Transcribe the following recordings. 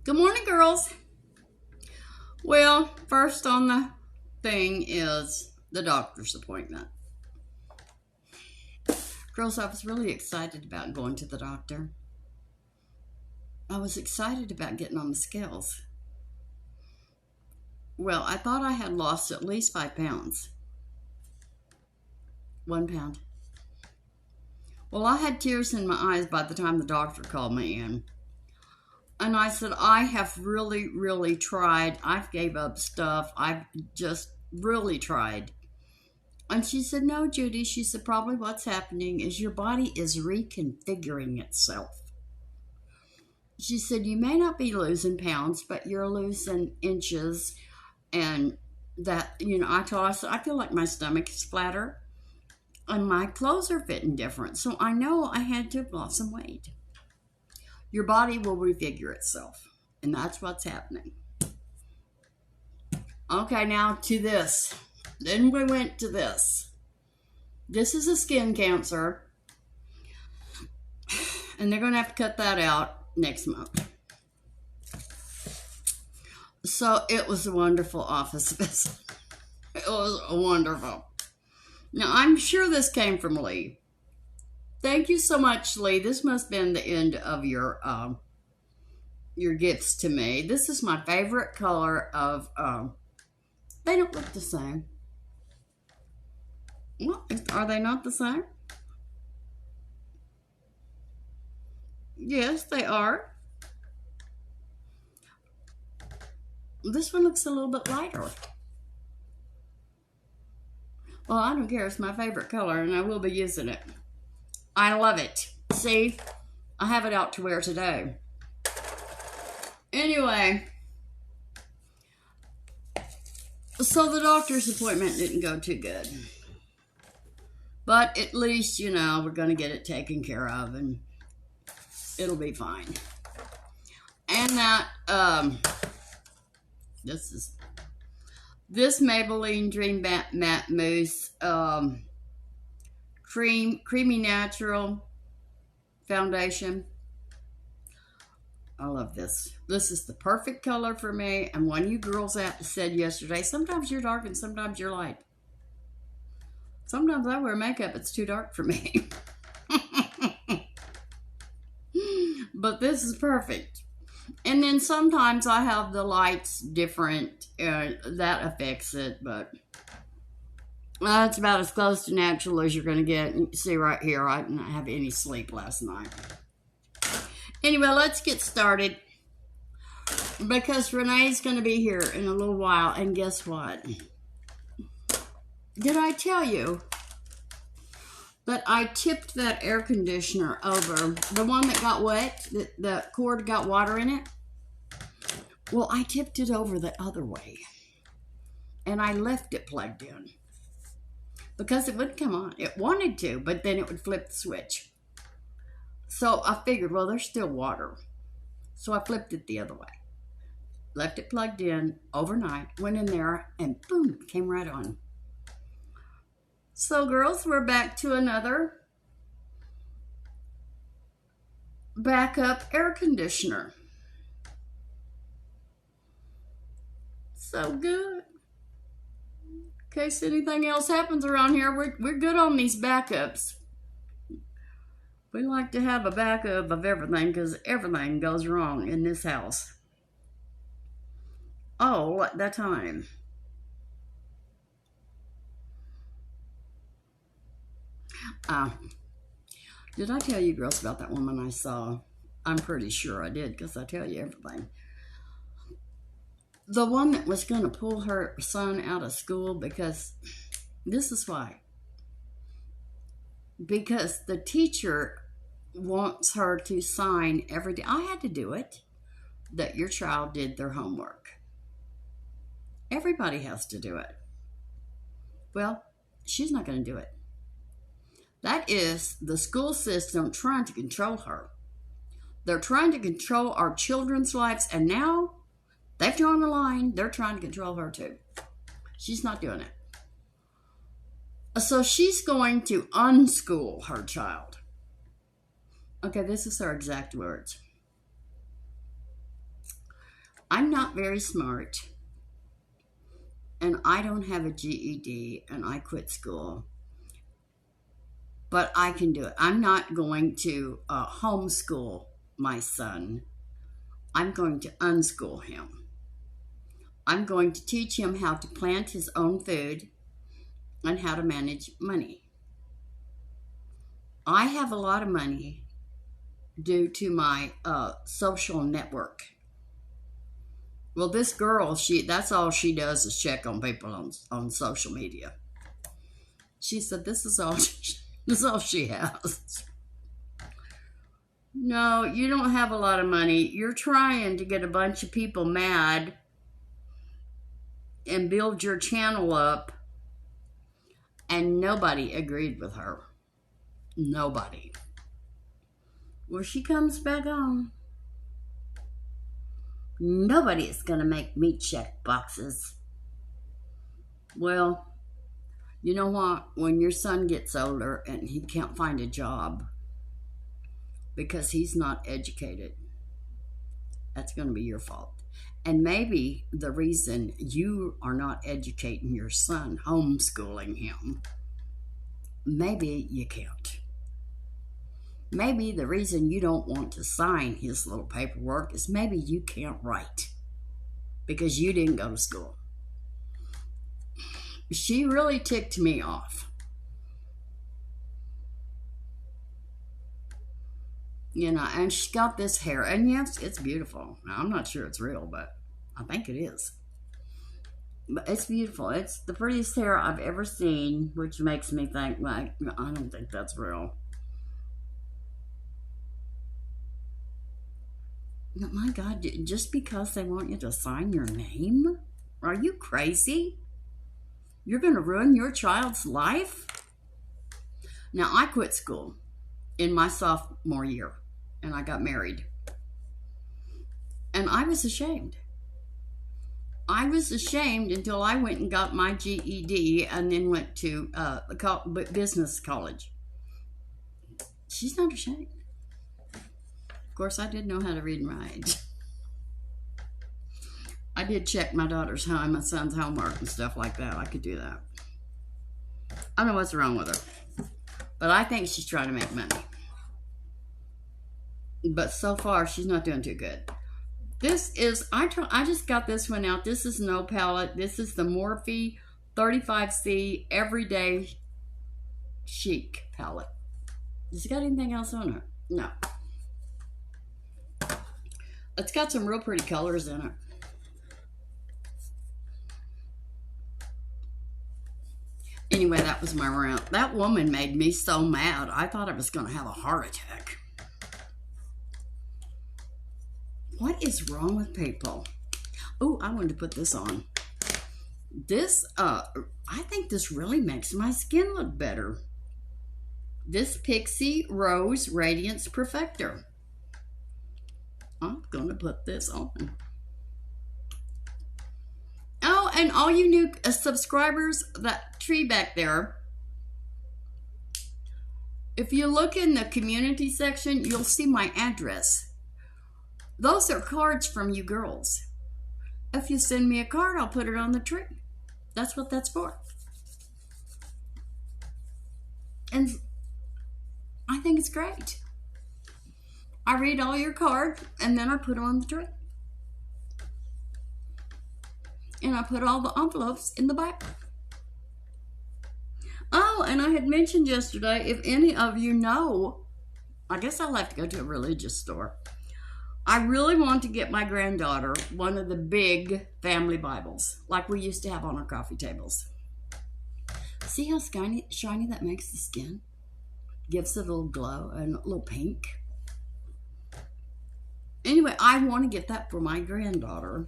Good morning, girls. Well, first on the thing is the doctor's appointment. Girls, I was really excited about going to the doctor. I was excited about getting on the scales. Well, I thought I had lost at least 5 pounds. 1 pound. Well, I had tears in my eyes by the time the doctor called me in. And I said, I have really tried. I've gave up stuff. I've just really tried. And she said, no, Judy. She said, probably what's happening is your body is reconfiguring itself. She said, you may not be losing pounds, but you're losing inches. And that, I told her, I said, I feel like my stomach is flatter. And my clothes are fitting different. So I know I had to have lost some weight. Your body will refigure itself. And that's what's happening. Okay, now to this. Then we went to this. This is a skin cancer. And they're going to have to cut that out next month. So it was a wonderful office visit. It was wonderful. Now, I'm sure this came from Lee. Thank you so much, Lee. This must have been the end of your gifts to me. This is my favorite color of, they don't look the same. Well, are they not the same? Yes, they are. This one looks a little bit lighter. Well, I don't care. It's my favorite color, and I will be using it. I love it. See, I have it out to wear today. Anyway, so the doctor's appointment didn't go too good. But at least, we're going to get it taken care of, and it'll be fine. And that, this Maybelline Dream Matte Mousse, creamy natural foundation. I love this. This is the perfect color for me. And one of you girls said yesterday, sometimes you're dark and sometimes you're light. Sometimes I wear makeup, it's too dark for me. But this is perfect. And then sometimes I have the lights different. That affects it, but it's about as close to natural as you're going to get. You see right here, I didn't have any sleep last night. Anyway, let's get started. Because Renee's going to be here in a little while. And guess what? Did I tell you that I tipped that air conditioner over? The one that got wet, the cord got water in it. Well, I tipped it over the other way. And I left it plugged in. Because it wouldn't come on. It wanted to, but then it would flip the switch. So I figured, well, there's still water. So I flipped it the other way. Left it plugged in overnight. Went in there and boom, came right on. So girls, we're back to another backup air conditioner. So good. In case anything else happens around here, we're good on these backups. We like to have a backup of everything because everything goes wrong in this house. Oh, at that time. Did I tell you girls about that woman I saw? I'm pretty sure I did because I tell you everything. The one that was going to pull her son out of school because, this is why. Because the teacher wants her to sign every day. I had to do it, that your child did their homework. Everybody has to do it. Well, she's not going to do it. That is the school system trying to control her. They're trying to control our children's lives, and now they've drawn the line. They're trying to control her too. She's not doing it. So she's going to unschool her child. Okay, this is her exact words. I'm not very smart, and I don't have a GED, and I quit school. But I can do it. I'm not going to homeschool my son. I'm going to unschool him. I'm going to teach him how to plant his own food and how to manage money. I have a lot of money due to my social network. Well, this girl, that's all she does is check on people on social media. She said this is all she has. No, you don't have a lot of money. You're trying to get a bunch of people mad and build your channel up, and nobody agreed with her. Nobody. Well, she comes back on. Nobody is going to make me check boxes. Well, you know what? When your son gets older and he can't find a job because he's not educated, that's going to be your fault. And maybe the reason you are not educating your son, homeschooling him, maybe you can't. Maybe the reason you don't want to sign his little paperwork is maybe you can't write because you didn't go to school. She really ticked me off. You know, and she's got this hair, and yes, it's beautiful. Now, I'm not sure it's real, but I think it is. But it's beautiful. It's the prettiest hair I've ever seen, which makes me think, like, I don't think that's real. My God, just because they want you to sign your name? Are you crazy? You're going to ruin your child's life? Now, I quit school in my sophomore year, and I got married. And I was ashamed. I was ashamed until I went and got my GED and then went to business college. She's not ashamed. Of course, I did know how to read and write. I did check my daughter's home, my son's homework and stuff like that. I could do that. I don't know what's wrong with her, but I think she's trying to make money. But so far, she's not doing too good. This is, I just got this one out. This is no palette. This is the Morphe 35C Everyday Chic palette. Has it got anything else on it? No. It's got some real pretty colors in it. Anyway, that was my rant. That woman made me so mad. I thought I was going to have a heart attack. What is wrong with people? Oh, I wanted to put this on. This, I think this really makes my skin look better. This Pixi Rose Radiance Perfector. I'm going to put this on. Oh, and all you new subscribers, that tree back there, if you look in the community section, you'll see my address. Those are cards from you girls. If you send me a card, I'll put it on the tree. That's what that's for. And I think it's great. I read all your cards, and then I put them on the tree. And I put all the envelopes in the back. Oh, and I had mentioned yesterday, if any of you know, I guess I'll have to go to a religious store. I really want to get my granddaughter one of the big family Bibles, like we used to have on our coffee tables. See how shiny that makes the skin? Gives it a little glow and a little pink. Anyway, I want to get that for my granddaughter.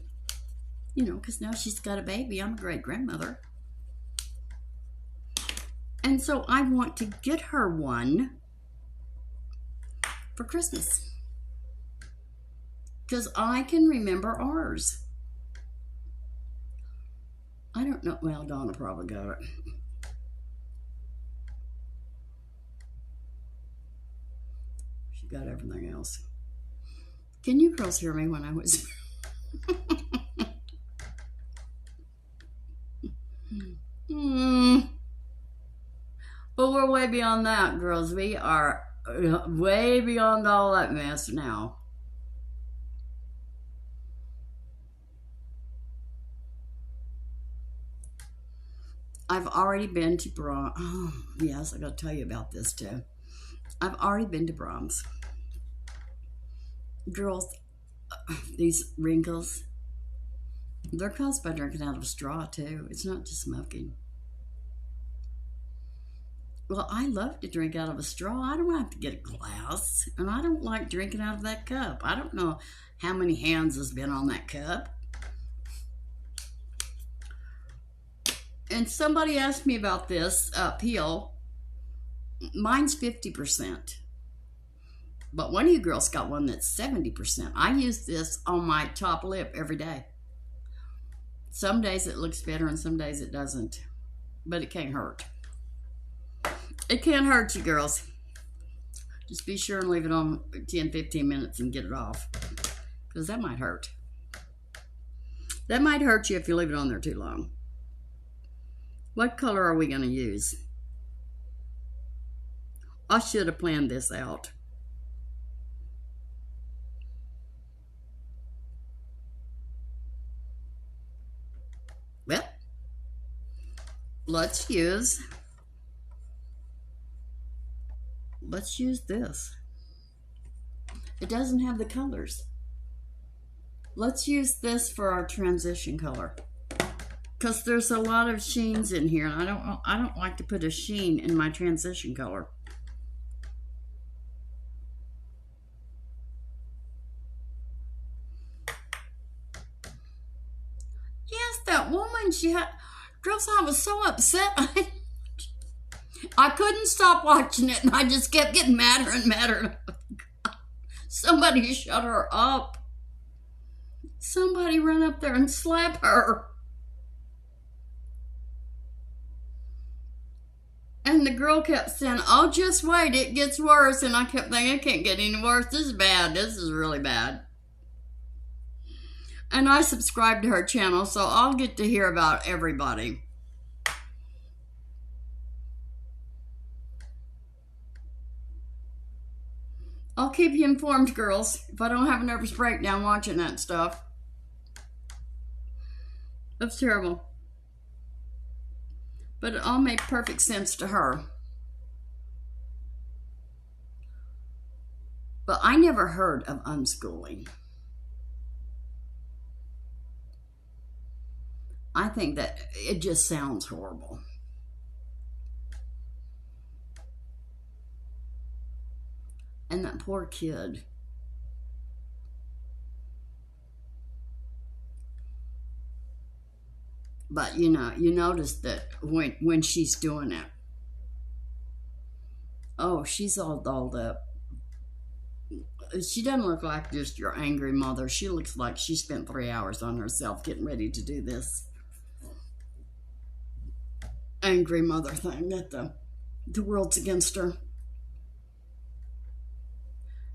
You know, because now she's got a baby. I'm a great-grandmother. And so I want to get her one for Christmas. Because I can remember ours. I don't know. Well, Donna probably got it. She got everything else. Can you girls hear me when I whisper? Mm. But we're way beyond that, girls. We are way beyond all that mess now. I've already been to Brahms. Oh, yes, I got to tell you about this too. I've already been to Brahms. Girls, these wrinkles, they're caused by drinking out of a straw too. It's not just smoking. Well, I love to drink out of a straw. I don't have to get a glass. And I don't like drinking out of that cup. I don't know how many hands has been on that cup. And somebody asked me about this peel. Mine's 50%. But one of you girls got one that's 70%. I use this on my top lip every day. Some days it looks better and some days it doesn't. But it can't hurt. It can't hurt you, girls. Just be sure and leave it on 10-15 minutes and get it off. Because that might hurt. That might hurt you if you leave it on there too long. What color are we going to use? I should have planned this out. Well, let's use this. It doesn't have the colors. Let's use this for our transition color. Because there's a lot of sheens in here, and I don't like to put a sheen in my transition color. Yes, that woman, she had, girls, I was so upset. I couldn't stop watching it, and I just kept getting madder and madder. Somebody shut her up. Somebody run up there and slap her. And the girl kept saying, oh, just wait, it gets worse. And I kept thinking, it can't get any worse. This is bad. This is really bad. And I subscribed to her channel, so I'll get to hear about everybody. I'll keep you informed, girls, if I don't have a nervous breakdown watching that stuff. That's terrible. But it all made perfect sense to her. But I never heard of unschooling. I think that it just sounds horrible. And that poor kid. But you know, you notice that when she's doing it, oh, she's all dolled up. She doesn't look like just your angry mother. She looks like she spent 3 hours on herself getting ready to do this angry mother thing that the world's against her.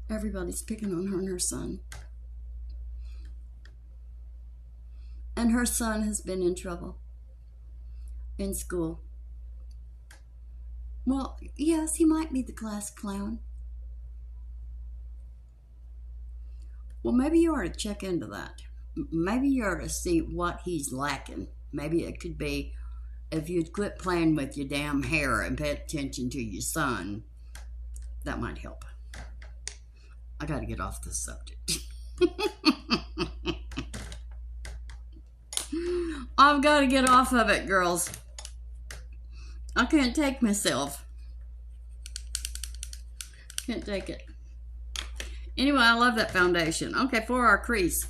Everybody's picking on her and her son. And her son has been in trouble in school. Well, yes, he might be the class clown. Well, maybe you ought to check into that. Maybe you ought to see what he's lacking. Maybe it could be if you'd quit playing with your damn hair and pay attention to your son. That might help. I got to get off this subject. I've got to get off of it, girls. I can't take myself. Can't take it. Anyway, I love that foundation. Okay, for our crease.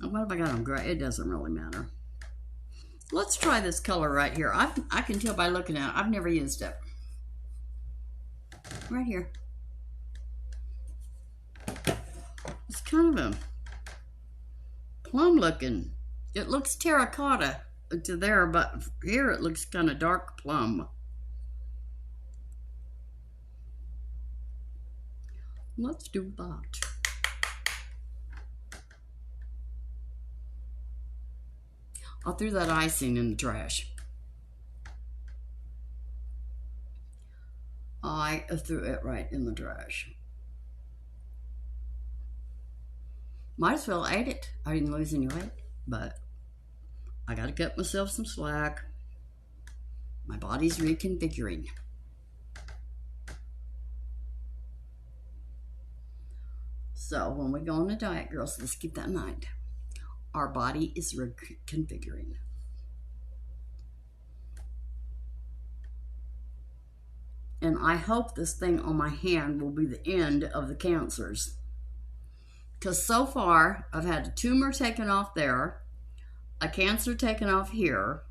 What have I got on gray? It doesn't really matter. Let's try this color right here. I can tell by looking at it. I've never used it. Right here. It's kind of a plum looking. It looks terracotta to there, but here it looks kind of dark plum. Let's do that. I threw that icing in the trash. I threw it right in the trash. Might as well ate it. I didn't lose any weight, but I gotta cut myself some slack. My body's reconfiguring. So when we go on a diet, girls, let's keep that in mind. Our body is reconfiguring. And I hope this thing on my hand will be the end of the cancers. Because so far, I've had a tumor taken off there, a cancer taken off here,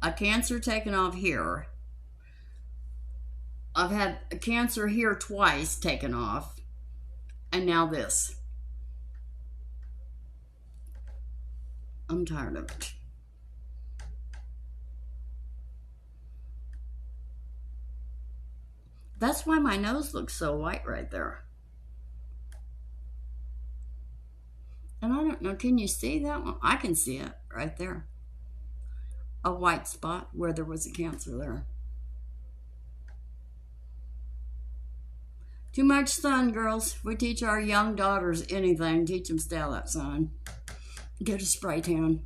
a cancer taken off here. I've had a cancer here twice taken off, and now this. I'm tired of it. That's why my nose looks so white right there. And I don't know, can you see that one? I can see it right there. A white spot where there was a cancer there. Too much sun, girls. If we teach our young daughters anything, teach them stay out of that sun. Get a spray tan.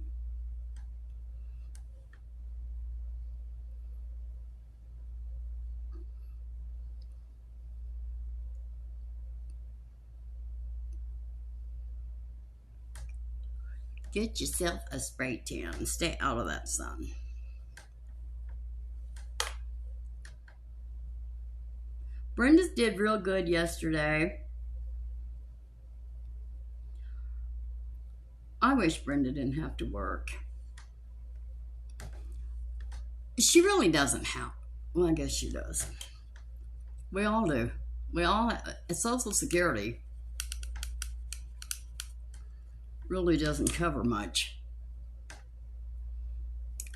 Get yourself a spray tan and stay out of that sun. Brenda's did real good yesterday. I wish Brenda didn't have to work. She really doesn't have. Well, I guess she does. We all do. We all have. Social Security really doesn't cover much.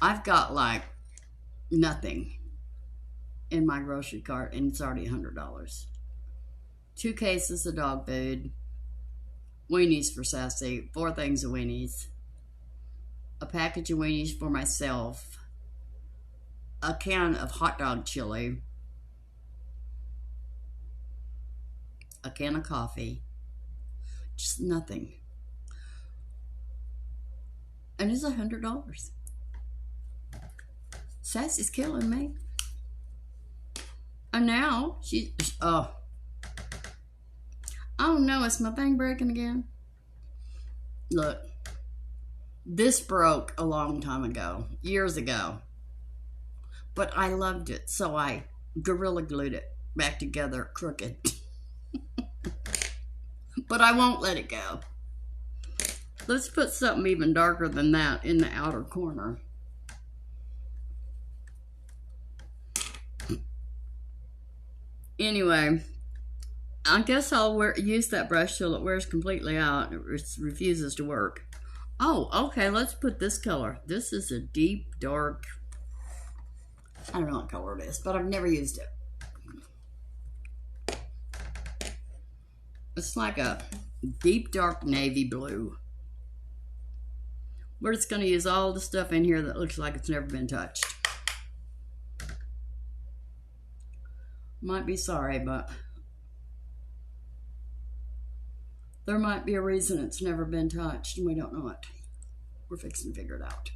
I've got like nothing in my grocery cart, and it's already $100. 2 cases of dog food, weenies for Sassy, 4 things of weenies, a package of weenies for myself, a can of hot dog chili, a can of coffee, just nothing. And it's $100. Sassy's killing me. And now I don't know, is my thing breaking again? Look, this broke a long time ago, years ago. But I loved it, so I Gorilla Glued it back together crooked. But I won't let it go. Let's put something even darker than that in the outer corner. Anyway, I guess I'll use that brush till it wears completely out. It refuses to work. Oh, okay, let's put this color. This is a deep, dark, I don't know what color it is, but I've never used it. It's like a deep, dark navy blue. We're just going to use all the stuff in here that looks like it's never been touched. Might be sorry, but there might be a reason it's never been touched and we don't know it. We're fixing to figure it out.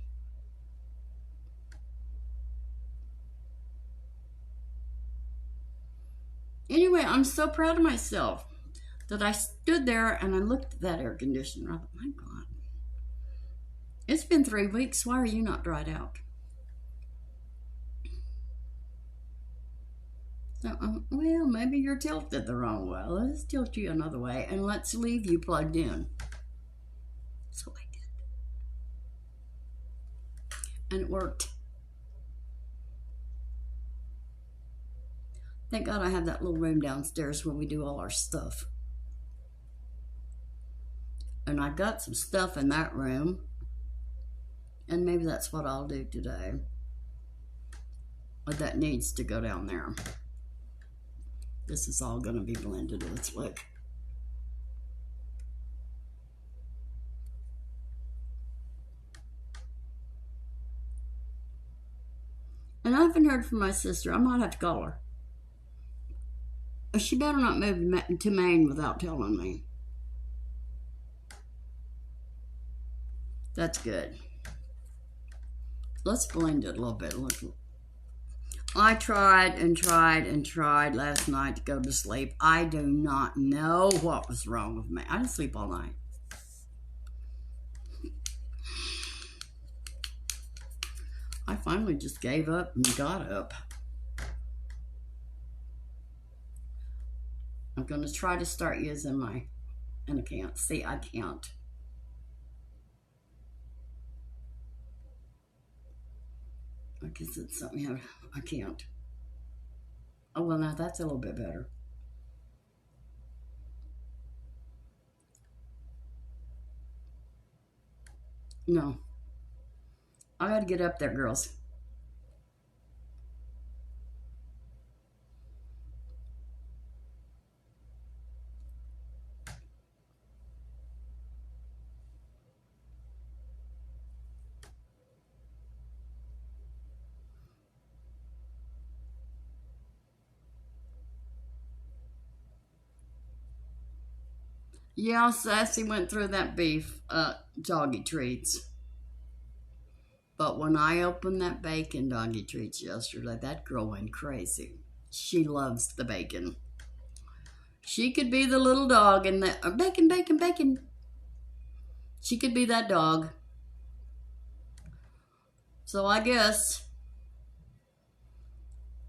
Anyway, I'm so proud of myself that I stood there and I looked at that air conditioner. I thought, my God, it's been 3 weeks. Why are you not dried out? So, well, maybe you're tilted the wrong way. Let's tilt you another way and let's leave you plugged in. So I did. And it worked. Thank God I have that little room downstairs where we do all our stuff. And I got some stuff in that room. And maybe that's what I'll do today. But that needs to go down there. This is all going to be blended. Let's look. And I haven't heard from my sister. I might have to call her. She better not move to Maine without telling me. That's good. Let's blend it a little bit. Look. I tried and tried and tried last night to go to sleep. I do not know what was wrong with me. I didn't sleep all night. I finally just gave up and got up. I'm going to try to start using and I can't. See, I can't. I guess it's something I can't. Oh, well, now that's a little bit better. No. I got to get up there, girls. Yeah, Sassy went through that beef doggy treats. But when I opened that bacon doggy treats yesterday, that girl went crazy. She loves the bacon. She could be the little dog in the bacon, bacon, bacon. She could be that dog. So I guess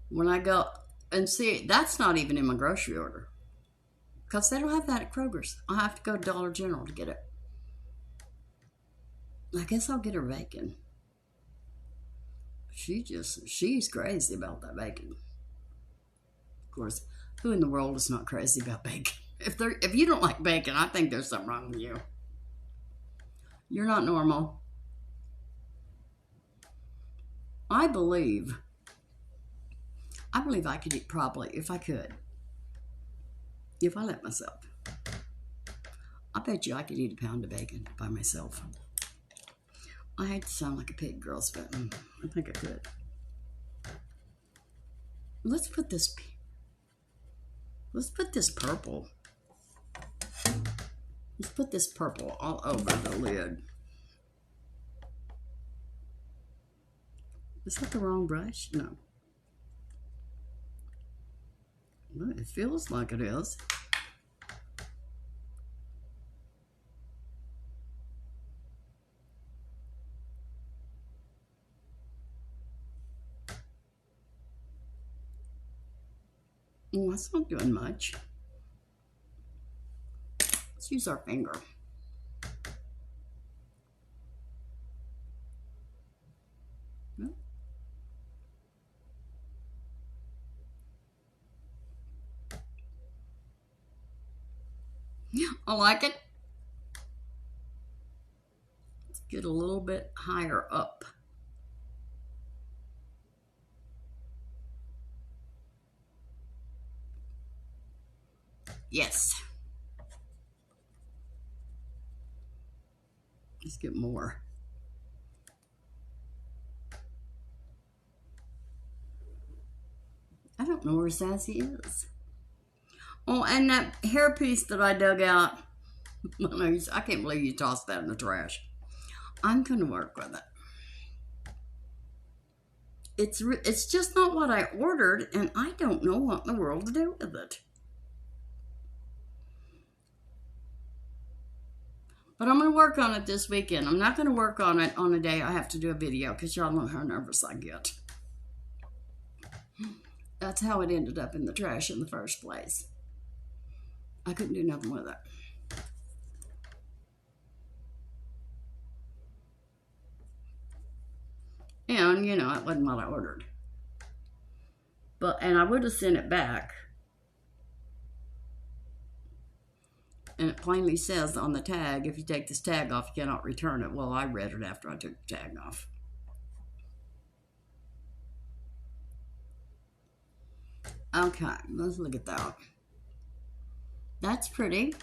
when I go and see, that's not even in my grocery order. Because they don't have that at Kroger's. I'll have to go to Dollar General to get it. I guess I'll get her bacon. She's crazy about that bacon. Of course, who in the world is not crazy about bacon? If you don't like bacon, I think there's something wrong with you. You're not normal. I believe I could eat probably if I could. If I let myself. I bet you I could eat a pound of bacon by myself. I hate to sound like a pig, girls, but I think I could. Let's put this purple. Let's put this purple all over the lid. Is that the wrong brush? No. Well, it feels like it is. Oh, that's not doing much. Let's use our finger. I like it. Let's get a little bit higher up. Yes. Let's get more. I don't know where Sassy is. Oh, and that hairpiece that I dug out. I can't believe you tossed that in the trash. I'm going to work with it. It's just not what I ordered, and I don't know what in the world to do with it. But I'm going to work on it this weekend. I'm not going to work on it on a day I have to do a video because y'all know how nervous I get. That's how it ended up in the trash in the first place. I couldn't do nothing with it. And, you know, it wasn't what I ordered. And I would have sent it back. And it plainly says on the tag, if you take this tag off, you cannot return it. Well, I read it after I took the tag off. Okay, let's look at that. That's pretty.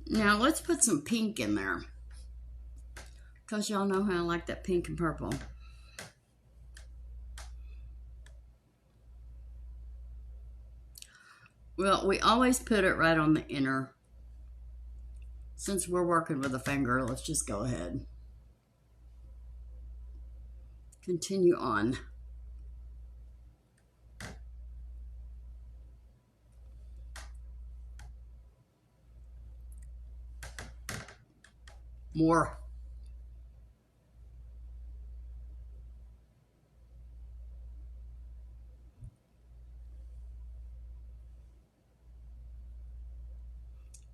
Now, let's put some pink in there. Because y'all know how I like that pink and purple. Well, we always put it right on the inner. Since we're working with a finger, let's just go ahead. Continue on. More.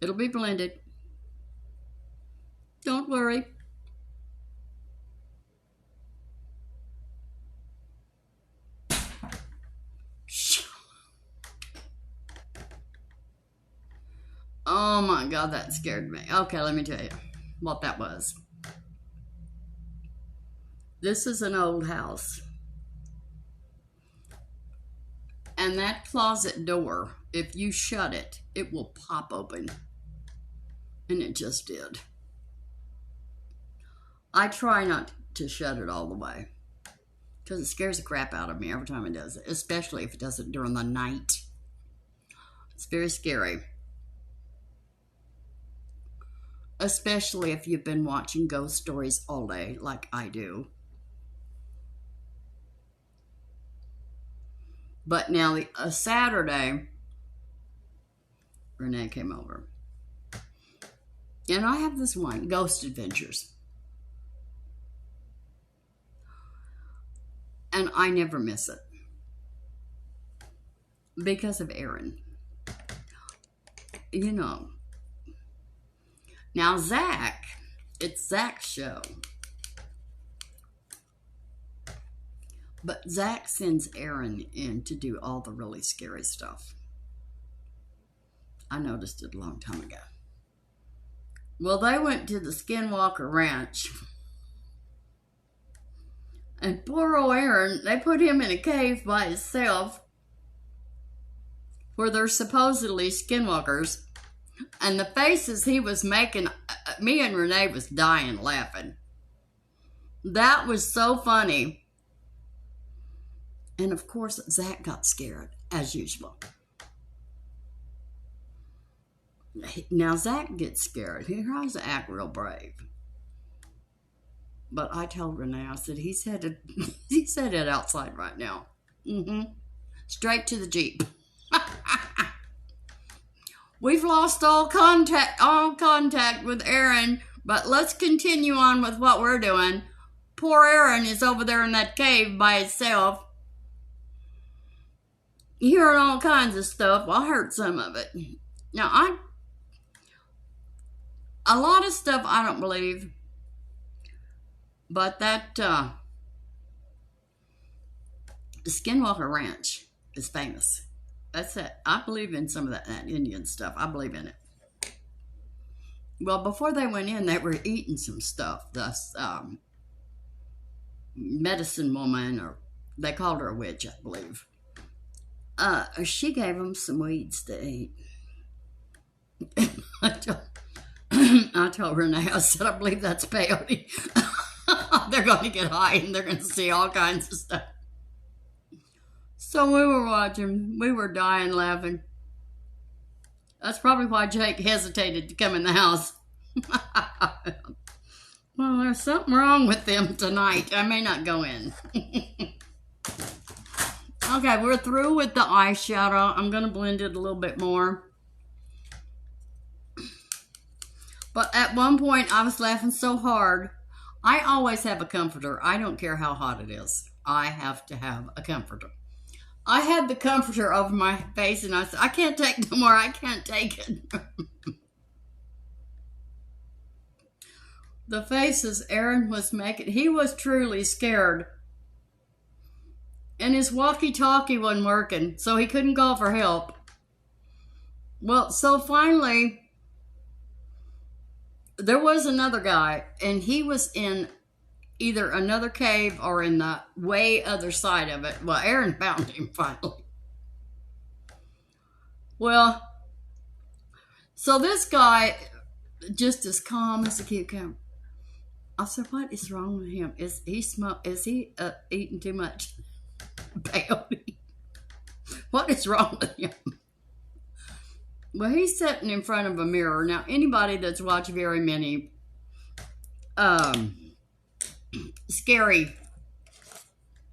It'll be blended. Don't worry. Oh my God, that scared me. Okay, let me tell you what that was. This is an old house. And that closet door, if you shut it, it will pop open. And it just did. I try not to shut it all the way because it scares the crap out of me every time it does it, especially if it does it during the night. It's very scary. Especially if you've been watching ghost stories all day like I do. But now, Saturday, Renee came over. And I have this one, Ghost Adventures. And I never miss it. Because of Aaron. You know. Now, Zach, it's Zach's show. But Zach sends Aaron in to do all the really scary stuff. I noticed it a long time ago. Well, they went to the Skinwalker Ranch. And poor old Aaron, they put him in a cave by himself where there's supposedly skinwalkers. And the faces he was making, me and Renee was dying laughing. That was so funny. And of course, Zach got scared, as usual. Now, Zach gets scared. He tries to act real brave. But I told Renee, I said, he's headed outside right now. Straight to the Jeep. We've lost all contact with Aaron, but let's continue on with what we're doing. Poor Aaron is over there in that cave by himself. Hearing all kinds of stuff. I heard some of it. Now, a lot of stuff I don't believe, but that Skinwalker Ranch is famous. That's it. I believe in some of that Indian stuff. I believe in it. Well, before they went in, they were eating some stuff. This medicine woman, or they called her a witch, I believe. She gave them some weeds to eat. I told Renee, I said, I believe that's peyote. They're going to get high and they're going to see all kinds of stuff. So we were watching. We were dying laughing. That's probably why Jake hesitated to come in the house. Well, there's something wrong with them tonight. I may not go in. Okay, we're through with the eyeshadow. I'm going to blend it a little bit more. But at one point, I was laughing so hard. I always have a comforter. I don't care how hot it is. I have to have a comforter. I had the comforter over my face, and I said, I can't take no more. I can't take it. The faces Aaron was making, he was truly scared. And his walkie-talkie wasn't working, so he couldn't call for help. Well, so finally, there was another guy, and he was in either another cave or in the way other side of it. Well, Aaron found him finally. Well, so this guy, just as calm as a cucumber. I said, what is wrong with him? Is he eating too much peyote? What is wrong with him? Well, he's sitting in front of a mirror. Now, anybody that's watched very many scary,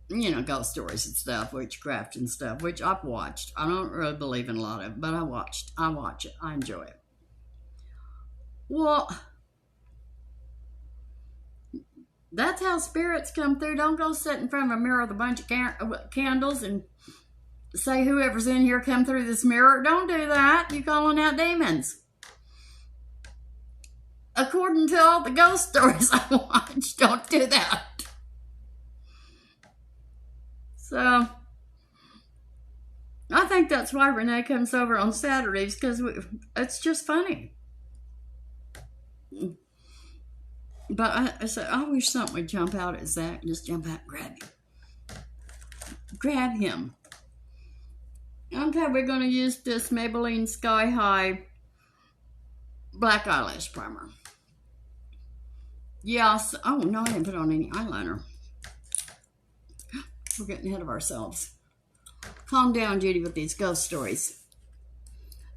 ghost stories and stuff, witchcraft and stuff, which I've watched. I don't really believe in a lot of it, but I watch it. I enjoy it. Well, that's how spirits come through. Don't go sit in front of a mirror with a bunch of candles and say whoever's in here come through this mirror. Don't do that. You're calling out demons. According to all the ghost stories I watch, don't do that. So, I think that's why Renee comes over on Saturdays, because it's just funny. But I said, I wish something would jump out at Zach. Just jump out and grab him. Grab him. Okay, we're going to use this Maybelline Sky High black eyelash primer. Yes. Oh, no, I didn't put on any eyeliner. We're getting ahead of ourselves. Calm down, Judy, with these ghost stories.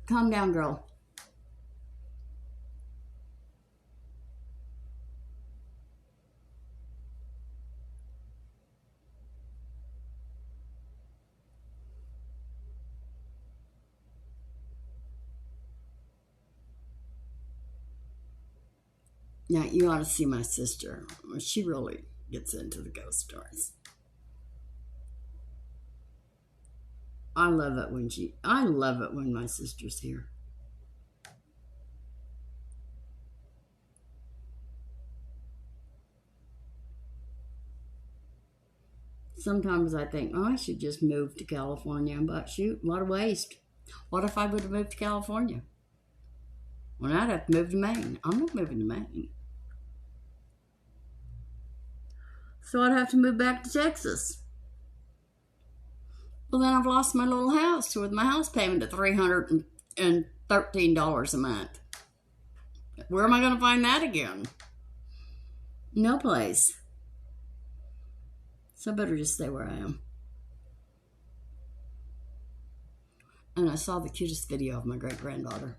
Calm down, girl. Now, you ought to see my sister. She really gets into the ghost stories. I love it when my sister's here. Sometimes I think, oh, I should just move to California. But shoot, what a waste. What if I would have moved to California? Well, I'd have to move to Maine. I'm not moving to Maine. So I'd have to move back to Texas. Well, then I've lost my little house with my house payment at $313 a month. Where am I going to find that again? No place. So I better just stay where I am. And I saw the cutest video of my great-granddaughter.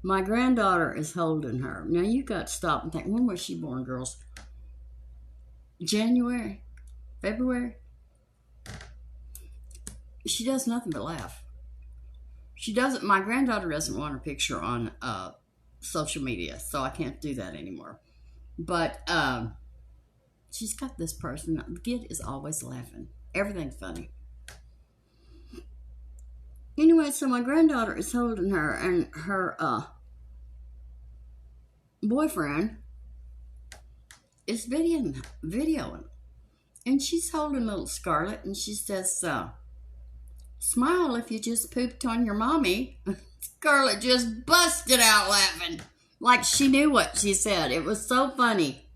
My granddaughter is holding her. Now, you got to stop and think, when was she born, girls? January? February? She does nothing but laugh. My granddaughter doesn't want her picture on social media, so I can't do that anymore. But she's got this person. The kid is always laughing. Everything's funny. Anyway, so my granddaughter is holding her, and her boyfriend is videoing. And she's holding little Scarlett, and she says, smile if you just pooped on your mommy. Scarlett just busted out laughing, like she knew what she said. It was so funny.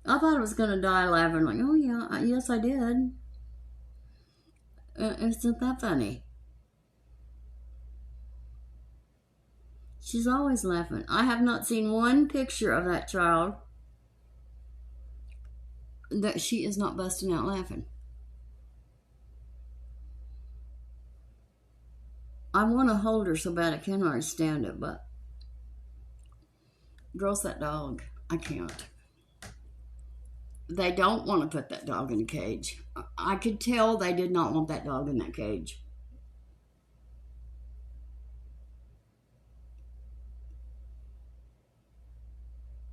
I thought I was going to die laughing, like, oh yeah, yes I did. Isn't that funny? She's always laughing. I have not seen one picture of that child that she is not busting out laughing. I want to hold her so bad I can't hardly stand it, but girls, that dog, I can't. They don't want to put that dog in a cage. I could tell they did not want that dog in that cage.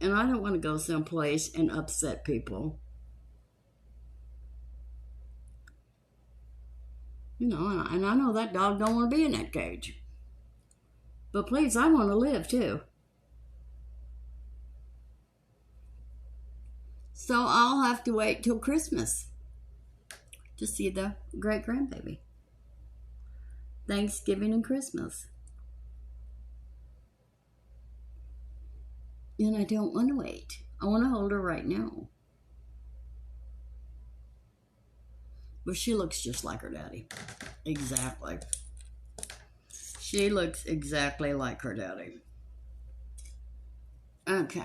And I don't want to go someplace and upset people. You know, and I know that dog don't want to be in that cage. But please, I want to live too. So I'll have to wait till Christmas to see the great-grandbaby. Thanksgiving and Christmas. And I don't want to wait. I want to hold her right now. But she looks just like her daddy. Exactly. She looks exactly like her daddy. Okay.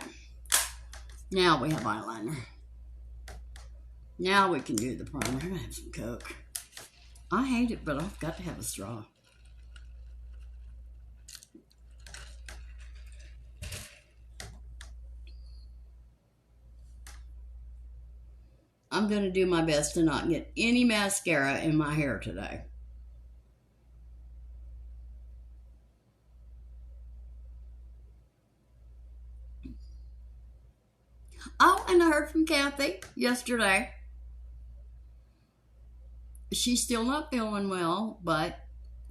Now we have eyeliner. Now we can do the primer. I'm going to have some Coke. I hate it, but I've got to have a straw. I'm going to do my best to not get any mascara in my hair today. Oh, and I heard from Kathy yesterday. She's still not feeling well, but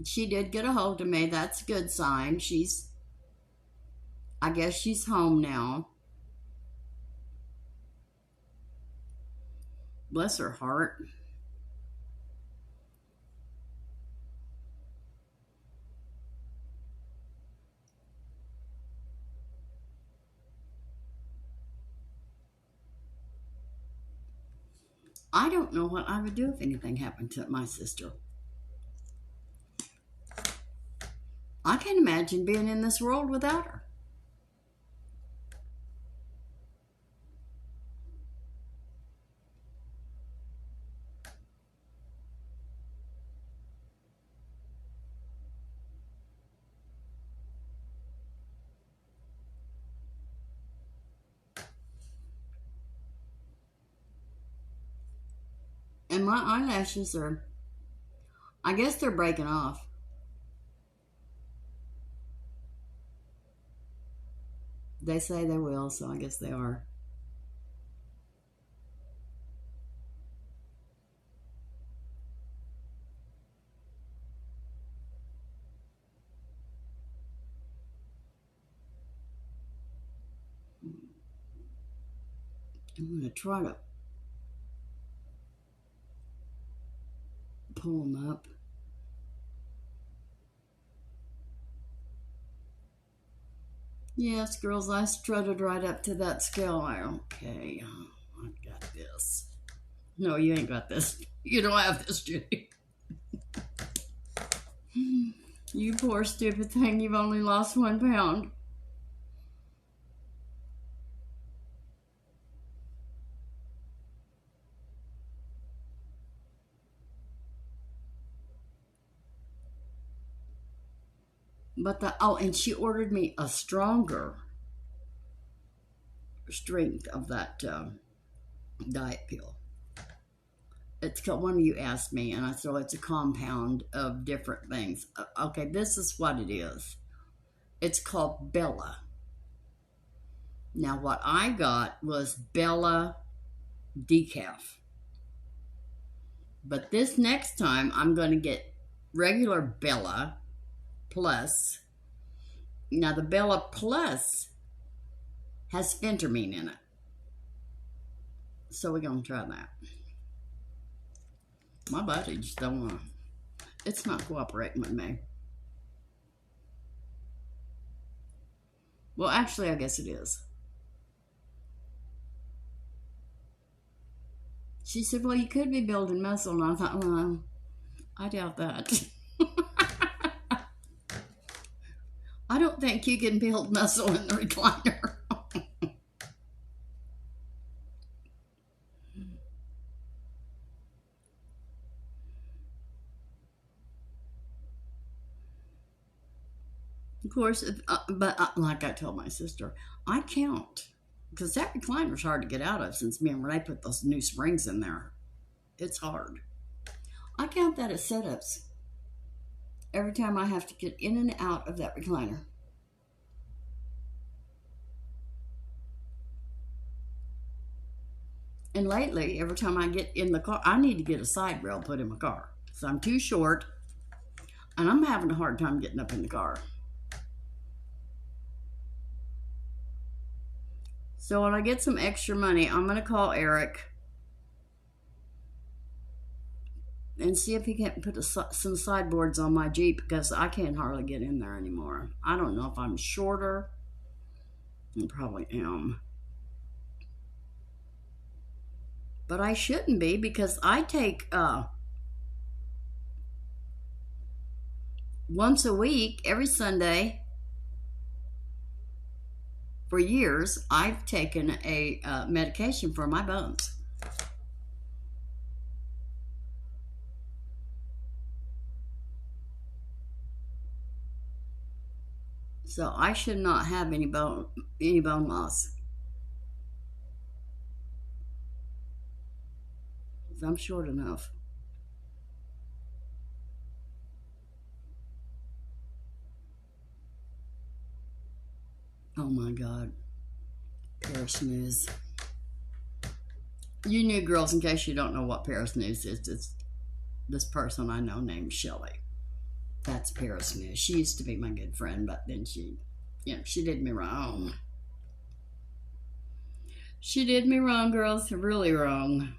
she did get a hold of me. That's a good sign. I guess she's home now. Bless her heart. I don't know what I would do if anything happened to my sister. I can't imagine being in this world without her. And my eyelashes are, I guess they're breaking off. They say they will, so I guess they are. I'm going to try to pull them up. Yes, girls, I strutted right up to that scale. Okay, I've got this. No, you ain't got this. You don't have this, Judy. You poor stupid thing, you've only lost 1 pound. But and she ordered me a stronger strength of that diet pill. It's called, one of you asked me, and I said, it's a compound of different things. Okay, this is what it is. It's called Bella. Now, what I got was Bella Decaf. But this next time, I'm going to get regular Bella Plus. Now, the Bella Plus has phentermine in it. So we're going to try that. My body just don't want to. It's not cooperating with me. Well, actually, I guess it is. She said, well, you could be building muscle. And I thought, well, I doubt that. I don't think you can build muscle in the recliner. Of course, but like I told my sister, I count. Because that recliner's hard to get out of since me and Renee put those new springs in there. It's hard. I count that as setups every time I have to get in and out of that recliner. And lately, every time I get in the car, I need to get a side rail put in my car. So I'm too short, and I'm having a hard time getting up in the car. So when I get some extra money, I'm going to call Eric and see if he can put some sideboards on my Jeep, because I can't hardly get in there anymore. I don't know if I'm shorter. I probably am. But I shouldn't be, because I take once a week, every Sunday, for years, I've taken a medication for my bones. So I should not have any bone loss. I'm short enough. Oh my God. Paris News. You new girls, in case you don't know what Paris News is, it's this person I know named Shelly. That's Paris News. She used to be my good friend, but then she did me wrong. She did me wrong, girls. Really wrong.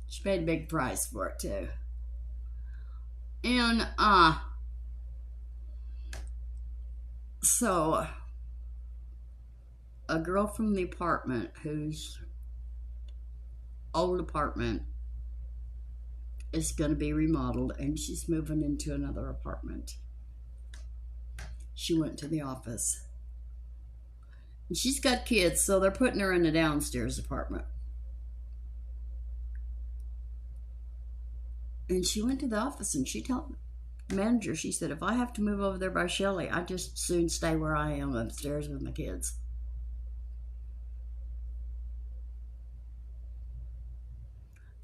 She paid a big price for it, too. And, so, a girl from the apartment whose old apartment is going to be remodeled, and she's moving into another apartment. She went to the office. And she's got kids, so they're putting her in the downstairs apartment. And she went to the office and she told the manager, she said, if I have to move over there by Shelly, I just soon stay where I am upstairs with my kids.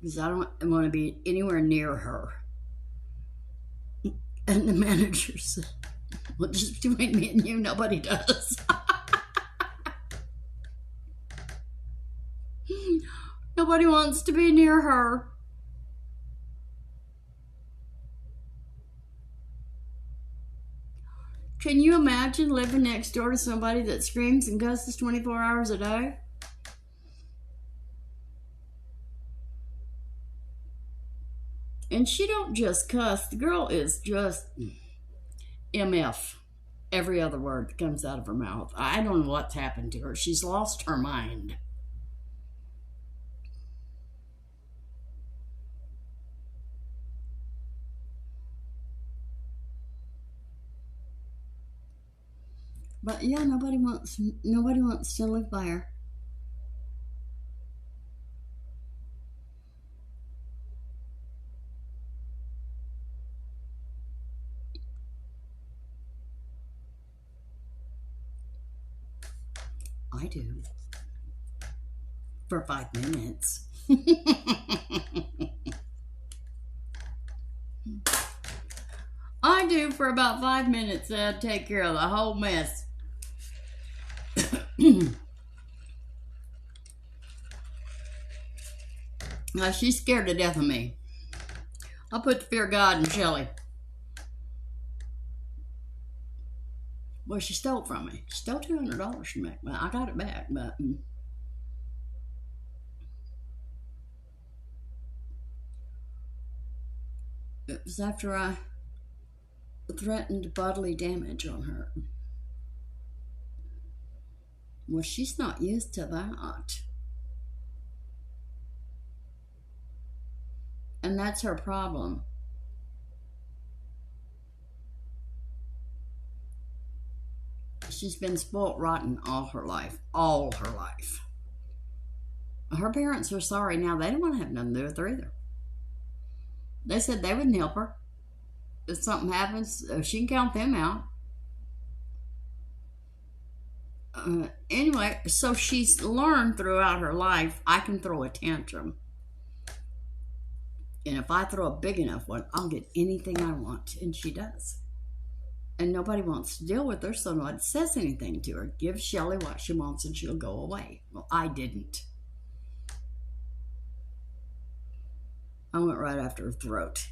Because I don't want to be anywhere near her. And the manager said, well, just between me and you, nobody does. Nobody wants to be near her. Can you imagine living next door to somebody that screams and cusses 24 hours a day? And she don't just cuss. The girl is just MF. Every other word that comes out of her mouth. I don't know what's happened to her. She's lost her mind. But yeah, nobody wants to live by her. I do. For 5 minutes. I do for about 5 minutes. I'd take care of the whole mess. Now, she's scared to death of me. I'll put the fear of God in Shelly. Well, she stole from me. She stole $200 from me. Well, I got it back, but it was after I threatened bodily damage on her. Well, she's not used to that. And that's her problem. She's been spoiled rotten all her life. All her life. Her parents are sorry now. They don't want to have nothing to do with her either. They said they wouldn't help her. If something happens, she can count them out. Anyway, so she's learned throughout her life, I can throw a tantrum. And if I throw a big enough one, I'll get anything I want. And she does. And nobody wants to deal with her, so nobody says anything to her. Give Shelly what she wants and she'll go away. Well, I didn't. I went right after her throat.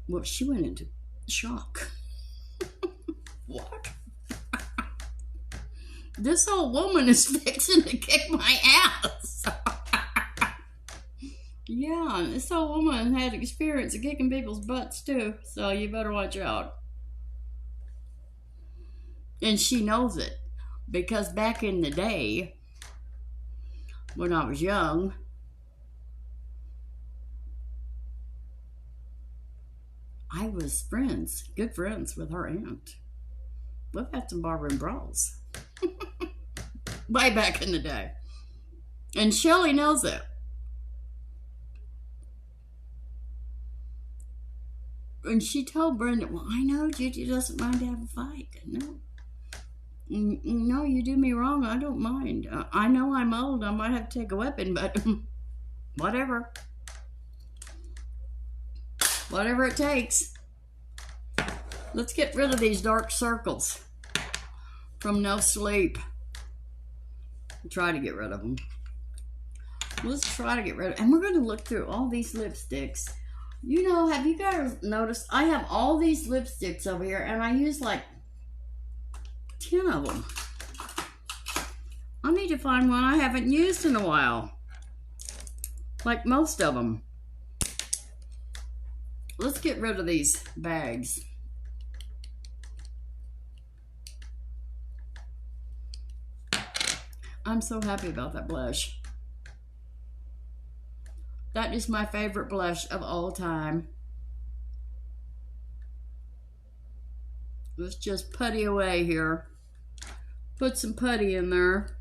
Well, she went into shock. What? This old woman is fixing to kick my ass. Yeah, this old woman had experience of kicking people's butts too, so you better watch out. And she knows it, because back in the day, when I was young, I was good friends with her aunt. We've had some barroom brawls. Way back in the day. And Shelly knows it. And she told Brenda, well, I know Gigi doesn't mind to have a fight. No. No, you do me wrong. I don't mind. I know I'm old. I might have to take a weapon, but whatever. Whatever it takes. Let's get rid of these dark circles from no sleep. Try to get rid of them. Let's try to get rid of them. And we're going to look through all these lipsticks. You know, have you guys noticed? I have all these lipsticks over here, and I use like 10 of them. I need to find one I haven't used in a while. Like most of them. Let's get rid of these bags. I'm so happy about that blush. That is my favorite blush of all time. Let's just putty away here. Put some putty in there.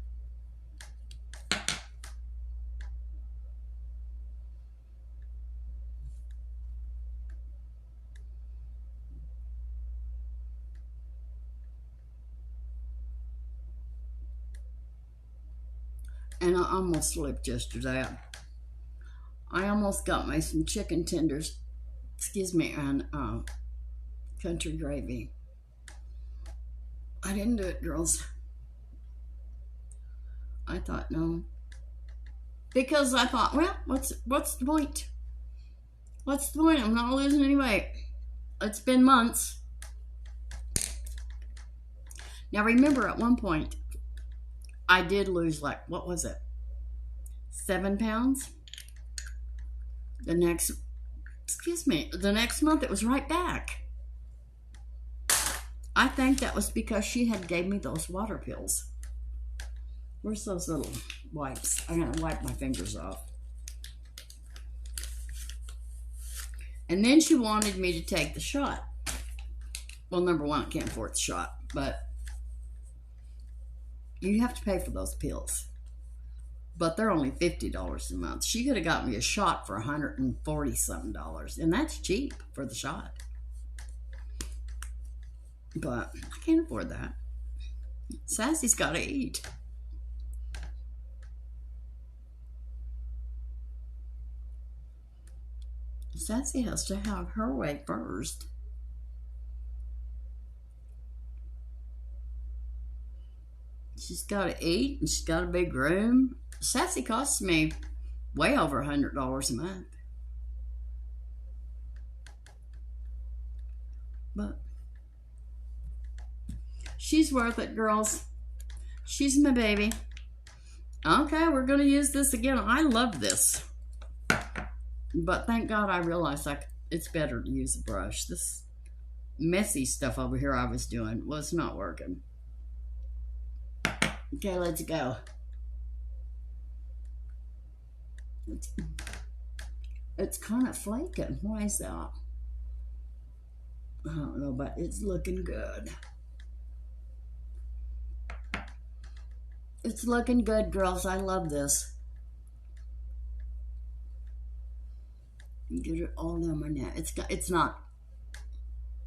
And I almost slipped yesterday. I almost got me some chicken tenders, excuse me, and country gravy. I didn't do it, girls. I thought, no. Because I thought, well, what's the point? What's the point? I'm not losing any weight. It's been months. Now remember, at one point, I did lose like, what was it? 7 pounds? The next month it was right back. I think that was because she had gave me those water pills. Where's those little wipes? I'm gonna wipe my fingers off. And then she wanted me to take the shot. Well, number one, I can't afford the shot, but you have to pay for those pills. But they're only $50 a month. She could have got me a shot for $140-something, and that's cheap for the shot. But I can't afford that. Sassy's got to eat. Sassy has to have her way first. She's got to eat, and she's got a big room. Sassy costs me way over $100 a month. But she's worth it, girls. She's my baby. Okay, we're going to use this again. I love this. But thank God I realized it's better to use a brush. This messy stuff over here I was doing was not working. Okay, let's go. It's kind of flaking. Why is that? I don't know, but it's looking good. It's looking good, girls. I love this. Get it all down my neck. It's not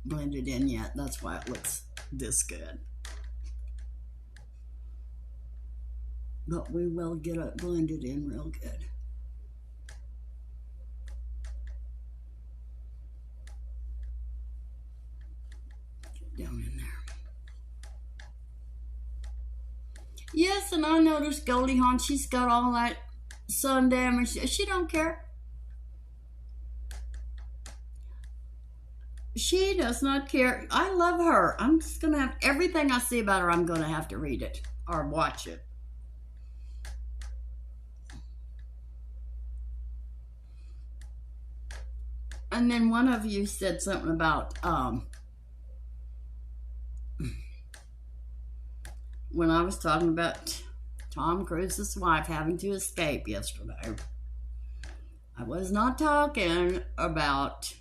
blended in yet. That's why it looks this good. But we will get it blended in real good. Get down in there. Yes, and I noticed Goldie Hawn, she's got all that sun damage. She don't care. She does not care. I love her. I'm just going to have everything I see about her, I'm going to have to read it or watch it. And then one of you said something about when I was talking about Tom Cruise's wife having to escape yesterday. I was not talking about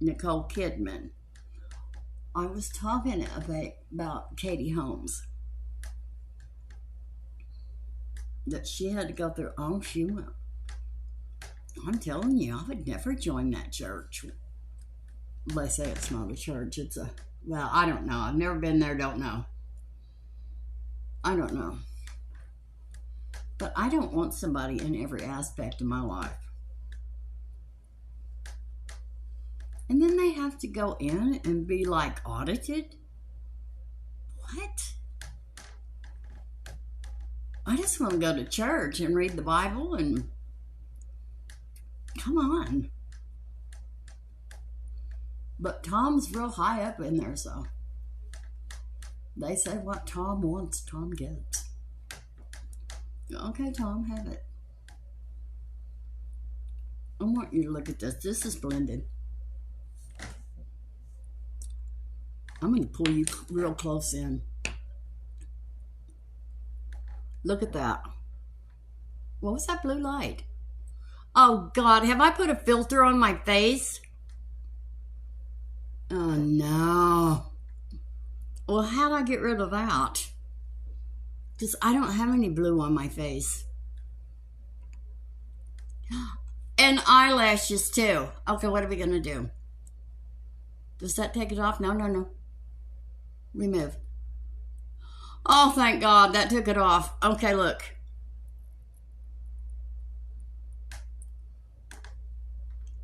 Nicole Kidman. I was talking about Katie Holmes. That she had to go through. Oh, she went. I'm telling you, I would never join that church. They say it's not a church. It's a, well, I don't know. I've never been there, don't know. I don't know. But I don't want somebody in every aspect of my life. And then they have to go in and be like audited? What? I just want to go to church and read the Bible and come on. But Tom's real high up in there, so they say what Tom wants, Tom gets. Okay, Tom, have it. I want you to look at this. This is blended. I'm going to pull you real close in. Look at that. What was that blue light? Oh, God, have I put a filter on my face? Oh, no. Well, how'd I get rid of that? Because I don't have any blue on my face. And eyelashes, too. Okay, what are we going to do? Does that take it off? No, no, no. Remove. Oh, thank God, that took it off. Okay, look.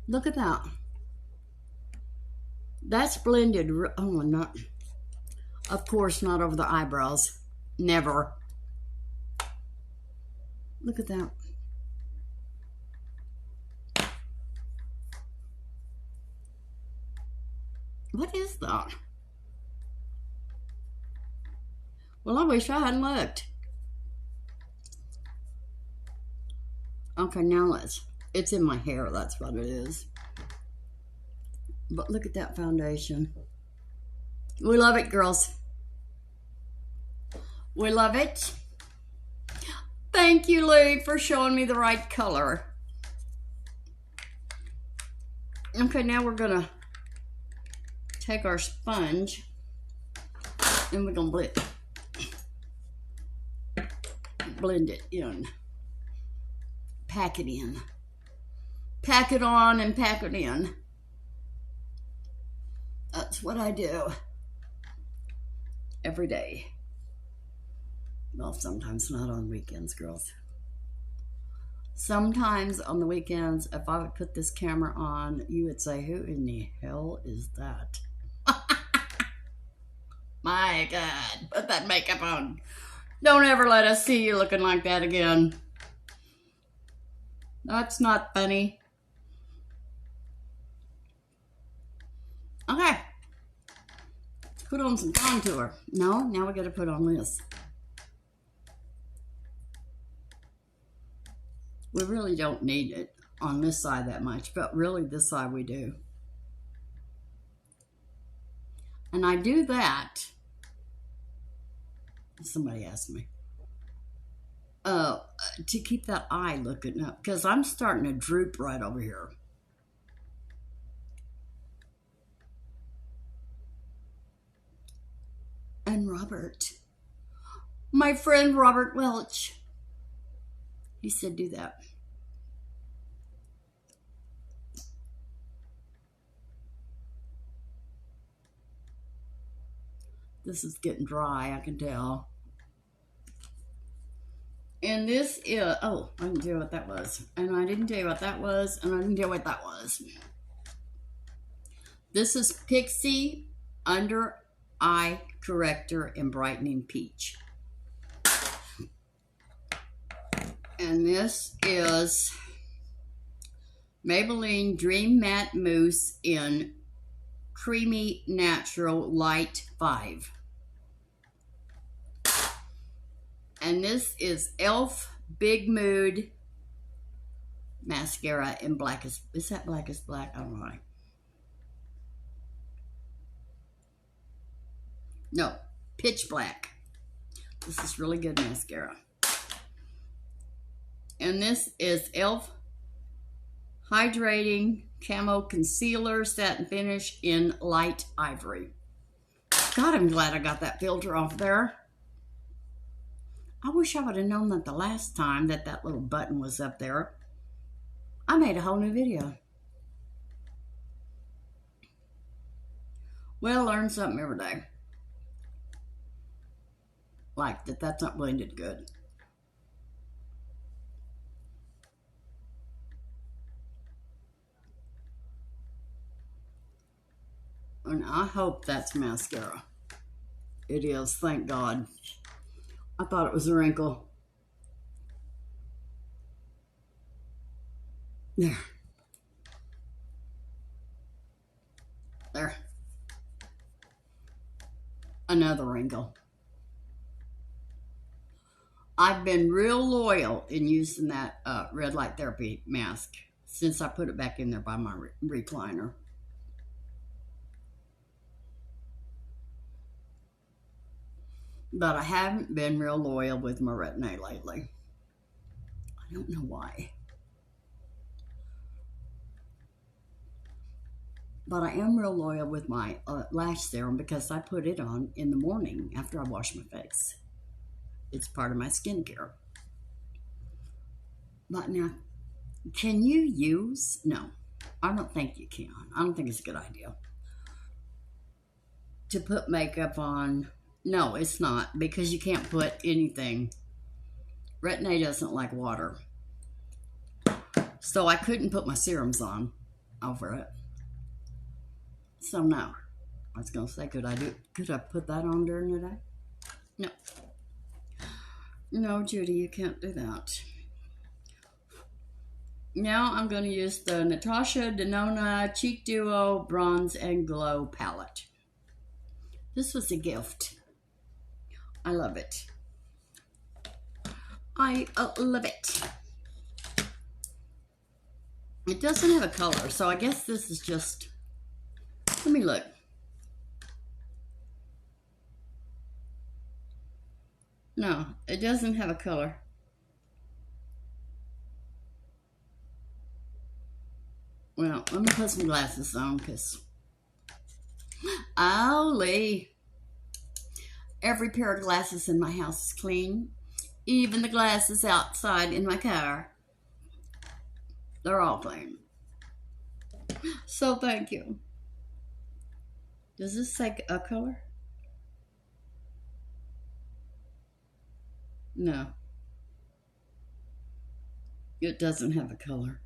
Look at that. That's blended. Oh, not. Of course, not over the eyebrows. Never. Look at that. What is that? Well, I wish I hadn't looked. Okay, now it's in my hair, that's what it is. But look at that foundation. We love it, girls. We love it. Thank you, Lee, for showing me the right color. Okay, now we're gonna take our sponge and we're gonna blend it in. Pack it in. Pack it on and pack it in. That's what I do every day. Well, sometimes not on weekends, girls. Sometimes on the weekends, if I would put this camera on, you would say, who in the hell is that? My God, put that makeup on. Don't ever let us see you looking like that again. That's not funny. Okay. Let's put on some contour. No, now we got to put on this. We really don't need it on this side that much, but really this side we do. And I do that. Somebody asked me. To keep that eye looking up, because I'm starting to droop right over here. And Robert, my friend Robert Welch, he said do that. This is getting dry, I can tell. And this is, oh, I didn't tell you what that was. And I didn't tell you what that was. And I didn't tell you what that was. This is Pixi Undereye Corrector and Brightening Peach. And this is Maybelline Dream Matte Mousse in Creamy Natural Light 5. And this is e.l.f. Big Mood Mascara in Blackest. Is that Blackest Black? I don't know. No, Pitch Black. This is really good mascara. And this is e.l.f. Hydrating Camo Concealer Satin Finish in Light Ivory. God, I'm glad I got that filter off there. I wish I would have known that the last time that that little button was up there. I made a whole new video. Well, learn something every day. Like that's not blended good. And I hope that's mascara. It is, thank God. I thought it was a wrinkle. There. There. Another wrinkle. I've been real loyal in using that red light therapy mask since I put it back in there by my recliner. But I haven't been real loyal with my Retin-A lately. I don't know why. But I am real loyal with my lash serum because I put it on in the morning after I wash my face. It's part of my skincare. But now, can you use? No, I don't think you can. I don't think it's a good idea to put makeup on. No, it's not, because you can't put anything. Retin-A doesn't like water. So I couldn't put my serums on over it. So no. I was going to say, could I put that on during the day? No. No, Judy, you can't do that. Now I'm going to use the Natasha Denona Cheek Duo Bronze and Glow palette. This was a gift. I love it. I love it. It doesn't have a color, so I guess this is just... Let me look. No, it doesn't have a color. Well, let me put some glasses on because... Owly. Every pair of glasses in my house is clean. Even the glasses outside in my car. They're all clean. So thank you. Does this say a color? No. It doesn't have a color.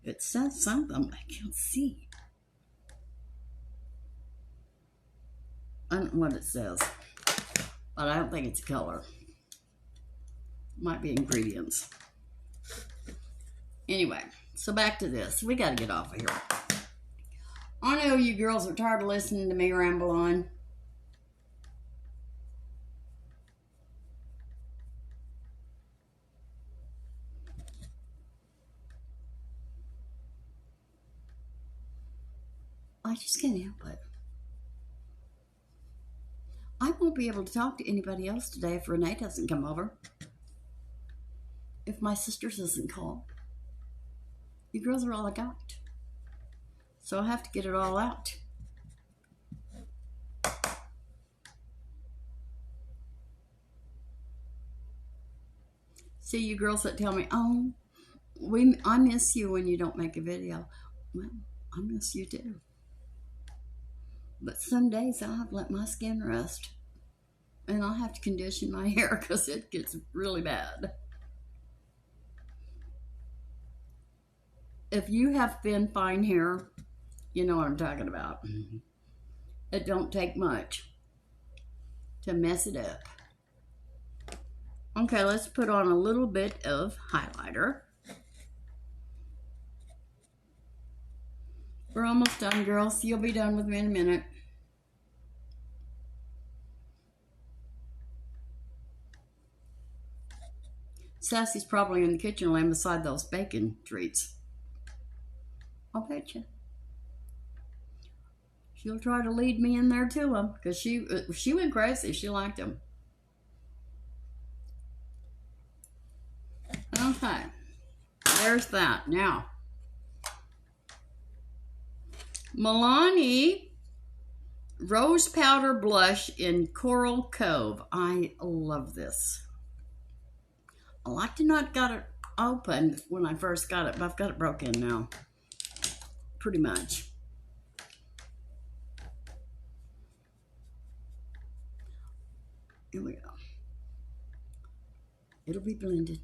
It says something I can't see. I don't know what it says, but I don't think it's a color. Might be ingredients. Anyway, so back to this. We got to get off of here. I know you girls are tired of listening to me ramble on. I just can't help it. I won't be able to talk to anybody else today if Renee doesn't come over. If my sisters doesn't call. You girls are all I got. So I have to get it all out. See you girls that tell me, oh, I miss you when you don't make a video. Well, I miss you too. But some days I'll have to let my skin rest. And I'll have to condition my hair because it gets really bad. If you have thin, fine hair, you know what I'm talking about. It don't take much to mess it up. Okay, let's put on a little bit of highlighter. We're almost done, girls. You'll be done with me in a minute. Sassy's probably in the kitchen laying beside those bacon treats. I'll bet you. She'll try to lead me in there to them because she went crazy. She liked them. Okay, there's that. Now, Milani Rose Powder Blush in Coral Cove. I love this. I like to not got it open when I first got it, but I've got it broken now. Pretty much. It'll be blended.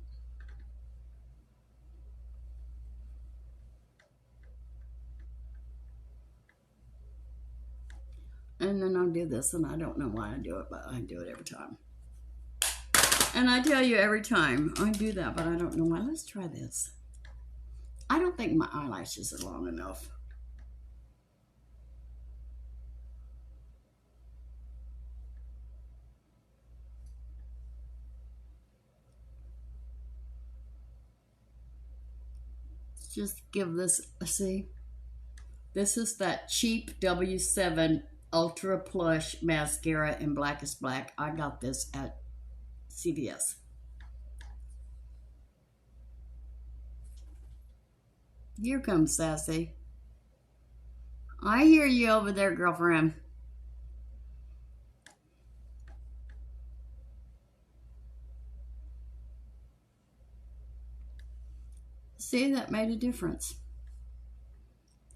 And then I'll do this, and I don't know why I do it, but I do it every time. And I tell you every time I do that, but I don't know why. Let's try this. I don't think my eyelashes are long enough. Let's just give this a see. This is that cheap W7 Ultra Plush Mascara in Blackest Black. I got this at CVS. Here comes Sassy. I hear you over there, girlfriend. See, that made a difference.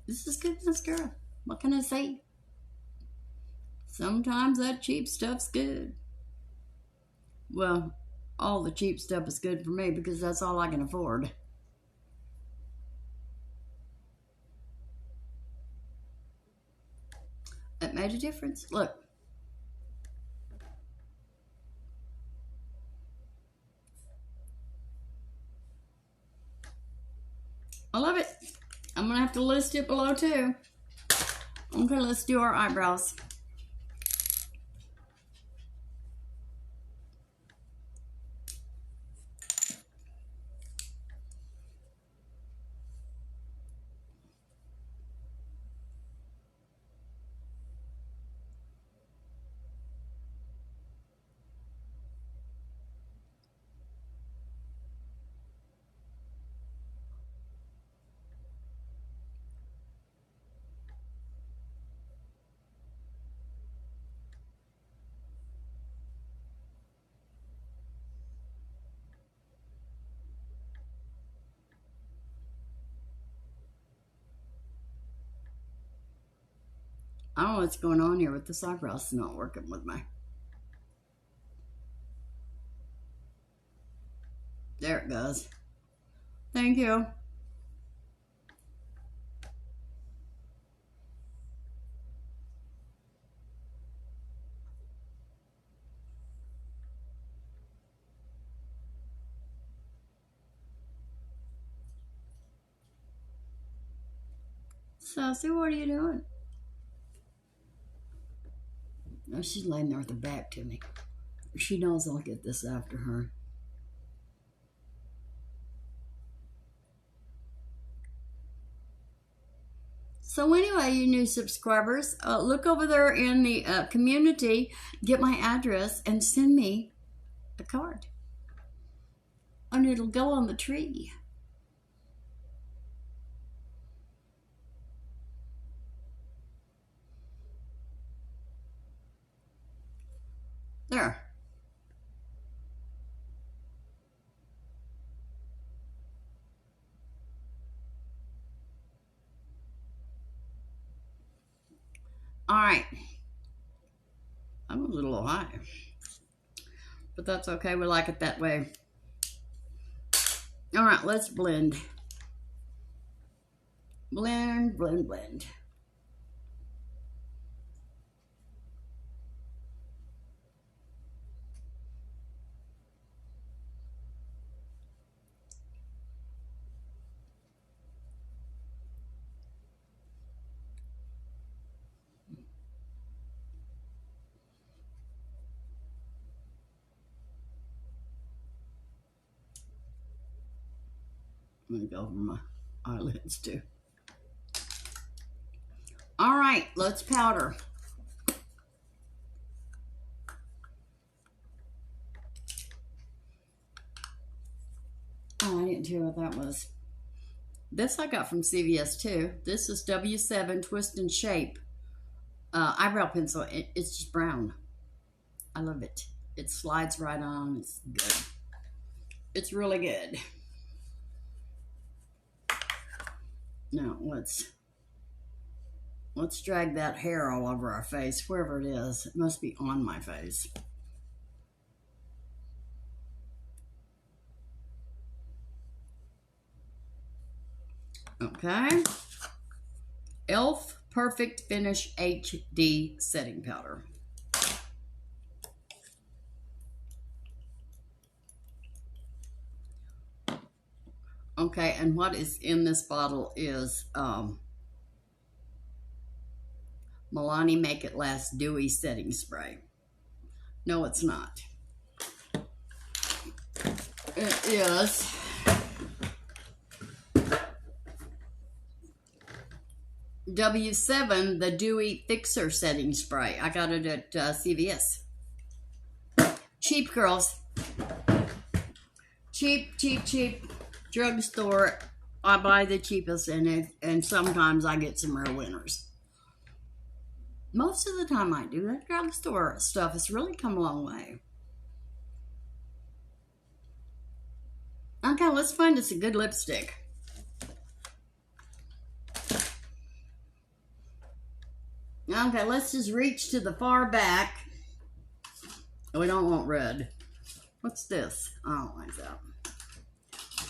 This is good mascara. What can I say? Sometimes that cheap stuff's good. Well, all the cheap stuff is good for me because that's all I can afford. It made a difference. Look. I love it. I'm going to have to list it below too. Okay, let's do our eyebrows. I don't know what's going on here with this eyebrows. It's not working with my... There it goes. Thank you. Sassy, what are you doing? No, she's laying there with her back to me. She knows I'll get this after her. So anyway, you new subscribers, look over there in the community, get my address, and send me a card. And it'll go on the tree. There. All right. I'm a little high, but that's okay. We like it that way. All right, let's blend. Blend, blend, blend. I'm going to go over my eyelids too. All right, let's powder. Oh, I didn't hear what that was. This I got from CVS too. This is W7 Twist and Shape eyebrow pencil. It's just brown. I love it. It slides right on. It's good. It's really good. Now let's drag that hair all over our face, wherever it is. It must be on my face. Okay. e.l.f. Perfect Finish HD Setting Powder. Okay, and what is in this bottle is Milani Make It Last Dewy Setting Spray. No, it's not. It is W7, the Dewy Fixer Setting Spray. I got it at CVS. Cheap, girls. Cheap, cheap, cheap. Drugstore. I buy the cheapest in it, and sometimes I get some real winners. Most of the time I do. That drugstore stuff has really come a long way. Okay, let's find us a good lipstick. Okay, let's just reach to the far back. We don't want red. What's this? I don't like that.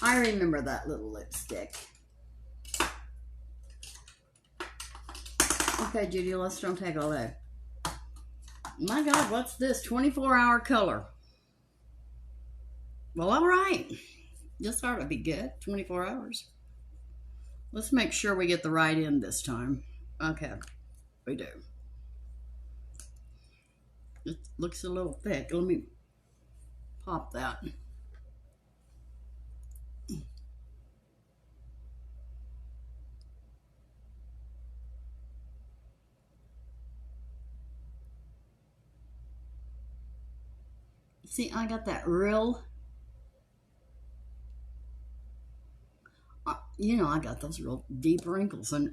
I remember that little lipstick. Okay, Judy, let's don't take all that. My God, what's this? 24-hour color. Well, all right. This ought to be good. 24 hours. Let's make sure we get the right end this time. Okay, we do. It looks a little thick. Let me pop that. See, I got that real, you know, I got those real deep wrinkles, and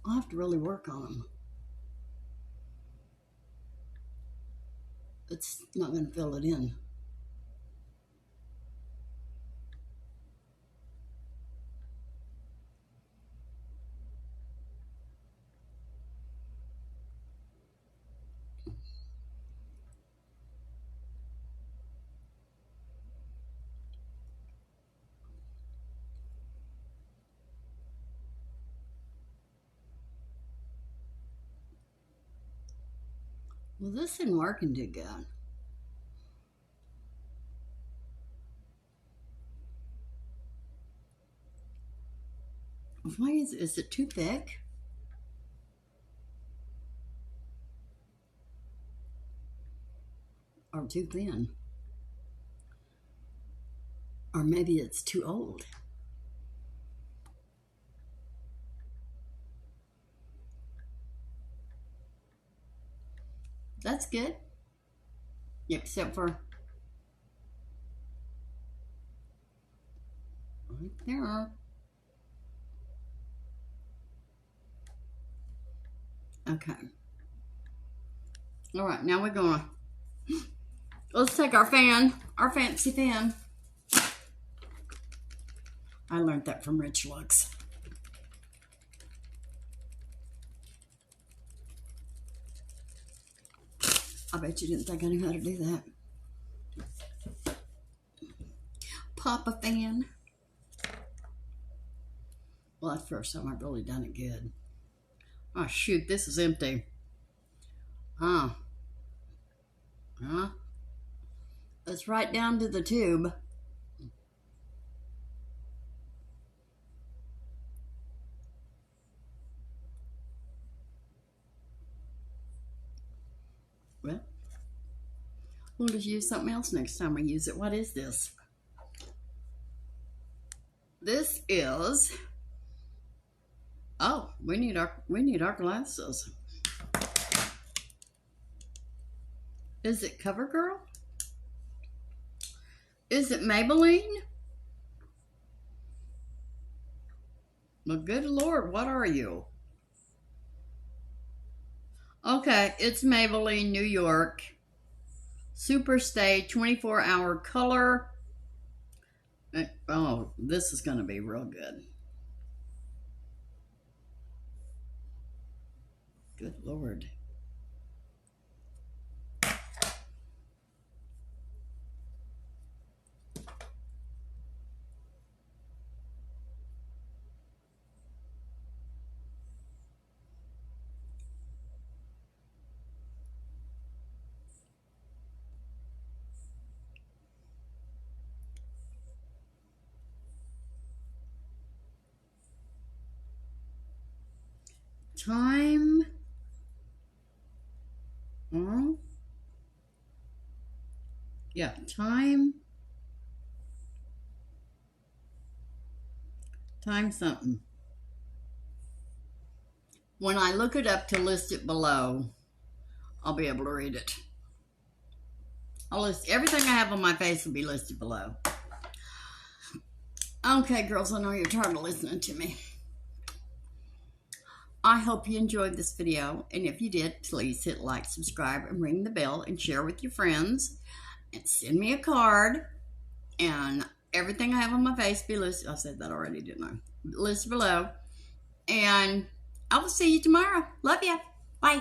I'll have to really work on them. It's not going to fill it in. Well, this isn't working too good. Why is it too thick? Or too thin? Or maybe it's too old. That's good. Except for right there. Okay. All right, now we're gonna, let's take our fan, our fancy fan. I learned that from Rich Lux. I bet you didn't think I knew how to do that. Pop a fan. Well, that's the first time I've really done it good. Oh, shoot, this is empty. It's right down to the tube. Well, we'll just use something else next time we use it. What is this? This is, oh, we need our glasses. Is it Covergirl? Is it Maybelline? Well, good Lord, what are you? Okay, it's Maybelline New York. Super Stay 24-hour color. Oh, this is going to be real good. Good Lord. Time. Yeah, time something. When I look it up to list it below, I'll be able to read it. I'll list everything I have on my face will be listed below. Okay, girls, I know you're tired of listening to me. I hope you enjoyed this video, and if you did, please hit like, subscribe, and ring the bell, and share with your friends, and send me a card, and everything I have on my face be listed. I said that already, didn't I? Listed below, and I will see you tomorrow. Love ya. Bye.